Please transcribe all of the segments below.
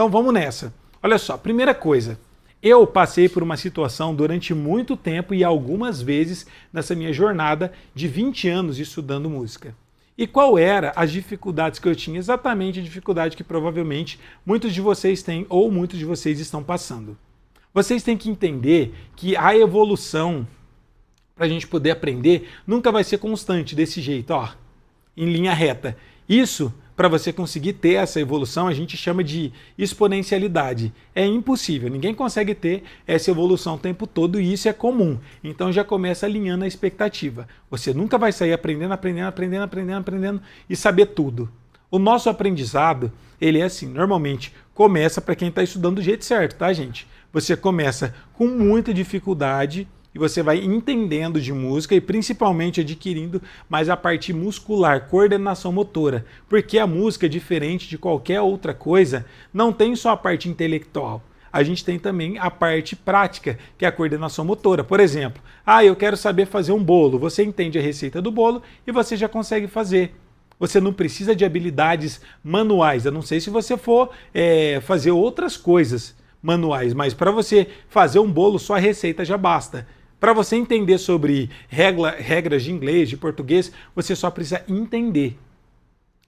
Então vamos nessa. Olha só, primeira coisa, eu passei por uma situação durante muito tempo e algumas vezes nessa minha jornada de 20 anos estudando música. E qual era as dificuldades que eu tinha? Exatamente a dificuldade que provavelmente muitos de vocês têm ou muitos de vocês estão passando. Vocês têm que entender que a evolução, para a gente poder aprender, nunca vai ser constante desse jeito, ó, em linha reta. Isso, para você conseguir ter essa evolução, a gente chama de exponencialidade. É impossível, ninguém consegue ter essa evolução o tempo todo e isso é comum. Então já começa alinhando a expectativa. Você nunca vai sair aprendendo e saber tudo. O nosso aprendizado, ele é assim, normalmente começa para quem está estudando do jeito certo, tá, gente? Você começa com muita dificuldade e você vai entendendo de música e principalmente adquirindo mais a parte muscular, coordenação motora. Porque a música, diferente de qualquer outra coisa, não tem só a parte intelectual. A gente tem também a parte prática, que é a coordenação motora. Por exemplo, eu quero saber fazer um bolo. Você entende a receita do bolo e você já consegue fazer. Você não precisa de habilidades manuais, a não ser se você for fazer outras coisas manuais. Mas para você fazer um bolo, só a receita já basta. Para você entender sobre regras de inglês, de português, você só precisa entender.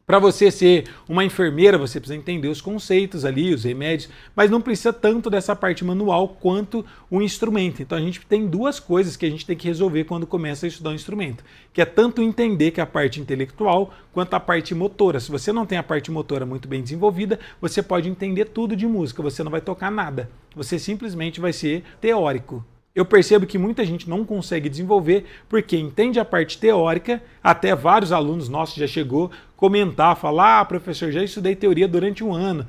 Para você ser uma enfermeira, você precisa entender os conceitos ali, os remédios, mas não precisa tanto dessa parte manual quanto o instrumento. Então a gente tem duas coisas que a gente tem que resolver quando começa a estudar um instrumento, que é tanto entender que é a parte intelectual quanto a parte motora. Se você não tem a parte motora muito bem desenvolvida, você pode entender tudo de música, você não vai tocar nada. Você simplesmente vai ser teórico. Eu percebo que muita gente não consegue desenvolver porque entende a parte teórica, até vários alunos nossos já chegou a comentar, falar, professor, já estudei teoria durante um ano,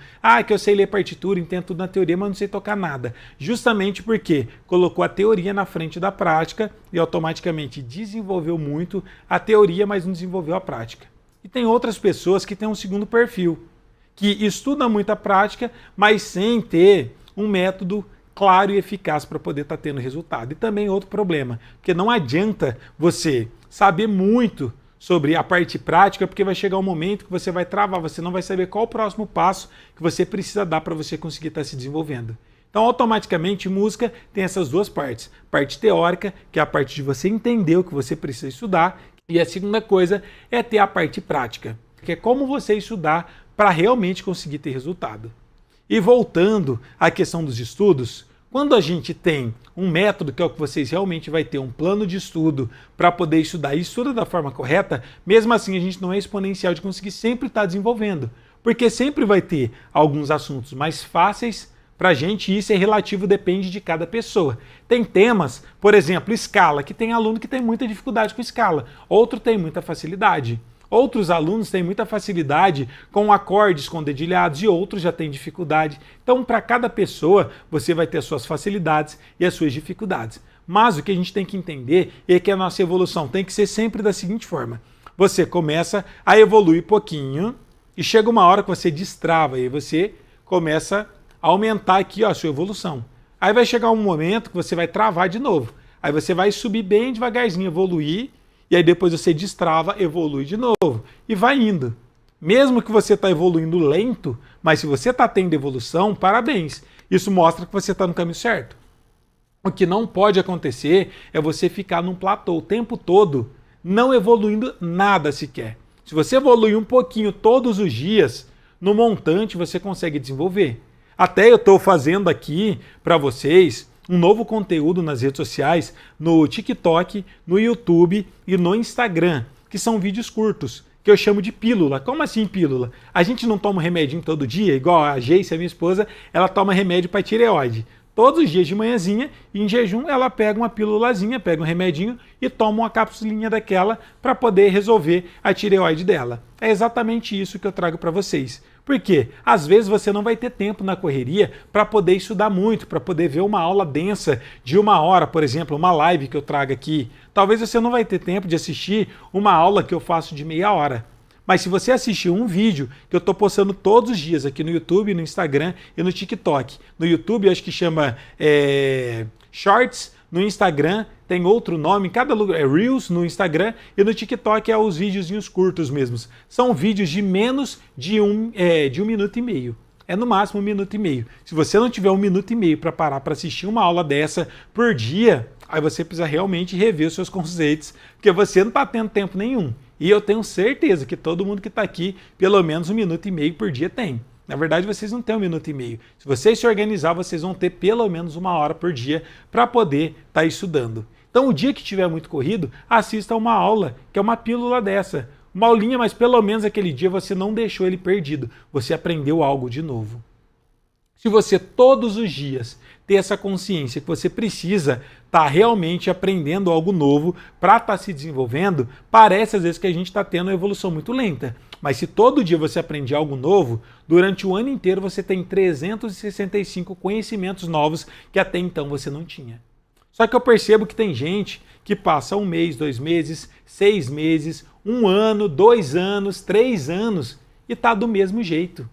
que eu sei ler partitura, entendo tudo na teoria, mas não sei tocar nada. Justamente porque colocou a teoria na frente da prática e automaticamente desenvolveu muito a teoria, mas não desenvolveu a prática. E tem outras pessoas que têm um segundo perfil, que estudam muito a prática, mas sem ter um método claro e eficaz para poder estar tendo resultado. E também outro problema, porque não adianta você saber muito sobre a parte prática, porque vai chegar um momento que você vai travar, você não vai saber qual o próximo passo que você precisa dar para você conseguir estar se desenvolvendo. Então, automaticamente, música tem essas duas partes. Parte teórica, que é a parte de você entender o que você precisa estudar, e a segunda coisa é ter a parte prática, que é como você estudar para realmente conseguir ter resultado. E voltando à questão dos estudos, quando a gente tem um método, que é o que vocês realmente vai ter um plano de estudo para poder estudar e estuda da forma correta, mesmo assim a gente não é exponencial de conseguir sempre estar desenvolvendo. Porque sempre vai ter alguns assuntos mais fáceis para a gente e isso é relativo, depende de cada pessoa. Tem temas, por exemplo, escala, que tem aluno que tem muita dificuldade com escala, outro tem muita facilidade. Outros alunos têm muita facilidade com acordes, com dedilhados e outros já têm dificuldade. Então, para cada pessoa, você vai ter as suas facilidades e as suas dificuldades. Mas o que a gente tem que entender é que a nossa evolução tem que ser sempre da seguinte forma. Você começa a evoluir pouquinho e chega uma hora que você destrava e você começa a aumentar aqui a sua evolução. Aí vai chegar um momento que você vai travar de novo. Aí você vai subir bem devagarzinho, evoluir. E aí depois você destrava, evolui de novo e vai indo. Mesmo que você está evoluindo lento, mas se você está tendo evolução, parabéns. Isso mostra que você está no caminho certo. O que não pode acontecer é você ficar num platô o tempo todo, não evoluindo nada sequer. Se você evoluir um pouquinho todos os dias, no montante você consegue desenvolver. Até eu estou fazendo aqui para vocês um novo conteúdo nas redes sociais, no TikTok, no YouTube e no Instagram, que são vídeos curtos, que eu chamo de pílula. Como assim pílula? A gente não toma um remedinho todo dia, igual a Geice, a minha esposa, ela toma remédio para tireoide. Todos os dias de manhãzinha, em jejum, ela pega uma pílulazinha, pega um remedinho e toma uma capsulinha daquela para poder resolver a tireoide dela. É exatamente isso que eu trago para vocês. Por quê? Às vezes você não vai ter tempo na correria para poder estudar muito, para poder ver uma aula densa de 1 hora, por exemplo, uma live que eu trago aqui. Talvez você não vai ter tempo de assistir uma aula que eu faço de meia hora. Mas se você assistir um vídeo que eu estou postando todos os dias aqui no YouTube, no Instagram e no TikTok. No YouTube eu acho que chama Shorts, no Instagram tem outro nome, em cada lugar é Reels no Instagram e no TikTok é os videozinhos curtos mesmos. São vídeos de menos de um minuto e meio. é no máximo 1 minuto e meio. Se você não tiver 1 minuto e meio para parar para assistir uma aula dessa por dia, aí você precisa realmente rever os seus conceitos, porque você não está tendo tempo nenhum. E eu tenho certeza que todo mundo que está aqui, pelo menos 1 minuto e meio por dia tem. Na verdade, vocês não têm 1 minuto e meio. Se vocês se organizar, vocês vão ter pelo menos 1 hora por dia para poder estar estudando. Então, o dia que tiver muito corrido, assista uma aula, que é uma pílula dessa. Uma aulinha, mas pelo menos aquele dia você não deixou ele perdido. Você aprendeu algo de novo. Se você todos os dias ter essa consciência que você precisa estar realmente aprendendo algo novo para estar se desenvolvendo, parece às vezes que a gente está tendo uma evolução muito lenta. Mas se todo dia você aprende algo novo, durante o ano inteiro você tem 365 conhecimentos novos que até então você não tinha. Só que eu percebo que tem gente que passa 1 mês, 2 meses, 6 meses, 1 ano, 2 anos, 3 anos e está do mesmo jeito.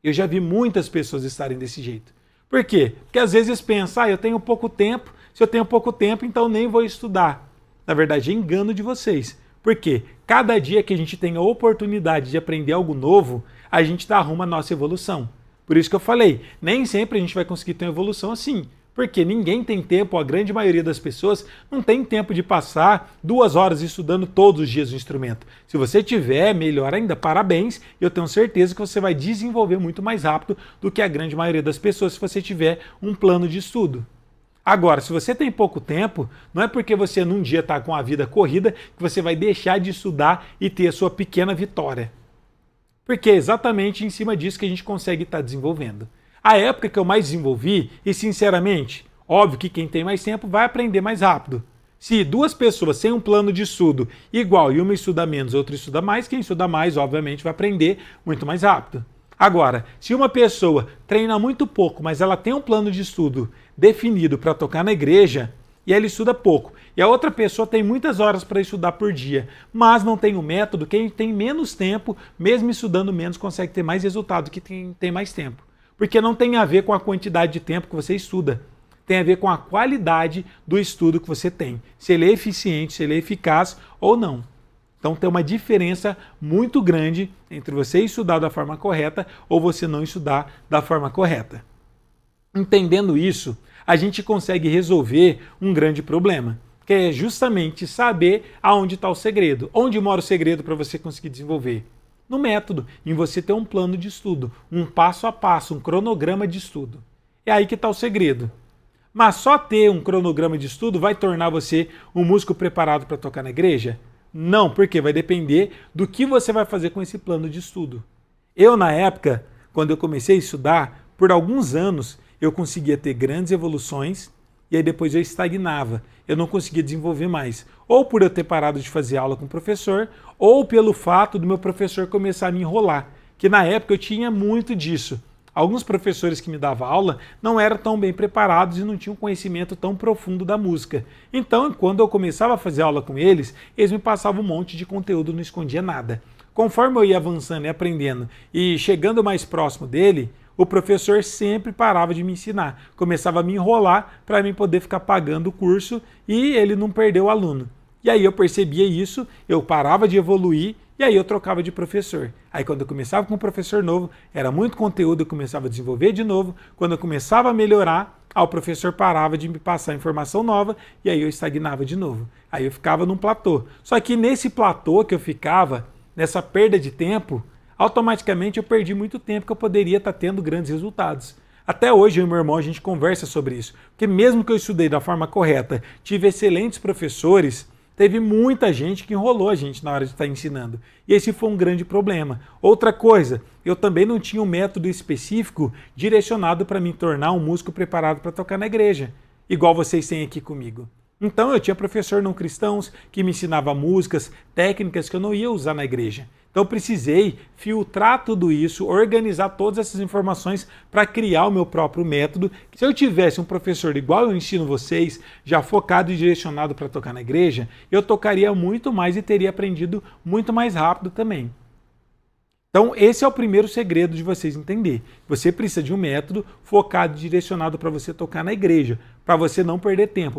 Eu já vi muitas pessoas estarem desse jeito. Por quê? Porque às vezes pensam, eu tenho pouco tempo, se eu tenho pouco tempo, então nem vou estudar. Na verdade, é engano de vocês. Por quê? Cada dia que a gente tem a oportunidade de aprender algo novo, a gente arruma a nossa evolução. Por isso que eu falei, nem sempre a gente vai conseguir ter uma evolução assim. Porque ninguém tem tempo, a grande maioria das pessoas não tem tempo de passar 2 horas estudando todos os dias o instrumento. Se você tiver, melhor ainda, parabéns, eu tenho certeza que você vai desenvolver muito mais rápido do que a grande maioria das pessoas se você tiver um plano de estudo. Agora, se você tem pouco tempo, não é porque você num dia está com a vida corrida que você vai deixar de estudar e ter a sua pequena vitória. Porque é exatamente em cima disso que a gente consegue estar desenvolvendo. A época que eu mais desenvolvi, e sinceramente, óbvio que quem tem mais tempo vai aprender mais rápido. Se 2 pessoas têm um plano de estudo igual e uma estuda menos, outra estuda mais, quem estuda mais, obviamente, vai aprender muito mais rápido. Agora, se uma pessoa treina muito pouco, mas ela tem um plano de estudo definido para tocar na igreja, e ela estuda pouco, e a outra pessoa tem muitas horas para estudar por dia, mas não tem o método, quem tem menos tempo, mesmo estudando menos, consegue ter mais resultado que quem tem mais tempo. Porque não tem a ver com a quantidade de tempo que você estuda. Tem a ver com a qualidade do estudo que você tem. Se ele é eficiente, se ele é eficaz ou não. Então tem uma diferença muito grande entre você estudar da forma correta ou você não estudar da forma correta. Entendendo isso, a gente consegue resolver um grande problema, que é justamente saber aonde está o segredo. Onde mora o segredo para você conseguir desenvolver? No método, em você ter um plano de estudo, um passo a passo, um cronograma de estudo. É aí que está o segredo. Mas só ter um cronograma de estudo vai tornar você um músico preparado para tocar na igreja? Não, porque vai depender do que você vai fazer com esse plano de estudo. Eu, na época, quando eu comecei a estudar, por alguns anos eu conseguia ter grandes evoluções e aí depois eu estagnava. Eu não conseguia desenvolver mais. Ou por eu ter parado de fazer aula com o professor, ou pelo fato do meu professor começar a me enrolar. Que na época eu tinha muito disso. Alguns professores que me davam aula não eram tão bem preparados e não tinham conhecimento tão profundo da música. Então, quando eu começava a fazer aula com eles, eles me passavam um monte de conteúdo, não escondia nada. Conforme eu ia avançando e aprendendo e chegando mais próximo dele, o professor sempre parava de me ensinar, começava a me enrolar para mim poder ficar pagando o curso e ele não perder o aluno. E aí eu percebia isso, eu parava de evoluir e aí eu trocava de professor. Aí quando eu começava com um professor novo, era muito conteúdo, eu começava a desenvolver de novo. Quando eu começava a melhorar, o professor parava de me passar informação nova e aí eu estagnava de novo. Aí eu ficava num platô. Só que nesse platô que eu ficava, nessa perda de tempo, automaticamente eu perdi muito tempo que eu poderia estar tendo grandes resultados. Até hoje eu e meu irmão a gente conversa sobre isso. Porque mesmo que eu estudei da forma correta, tive excelentes professores, teve muita gente que enrolou a gente na hora de estar ensinando. E esse foi um grande problema. Outra coisa, eu também não tinha um método específico direcionado para me tornar um músico preparado para tocar na igreja, igual vocês têm aqui comigo. Então eu tinha professor não cristãos que me ensinava músicas, técnicas que eu não ia usar na igreja. Então eu precisei filtrar tudo isso, organizar todas essas informações para criar o meu próprio método. Se eu tivesse um professor igual eu ensino vocês, já focado e direcionado para tocar na igreja, eu tocaria muito mais e teria aprendido muito mais rápido também. Então esse é o primeiro segredo de vocês entender. Você precisa de um método focado e direcionado para você tocar na igreja, para você não perder tempo.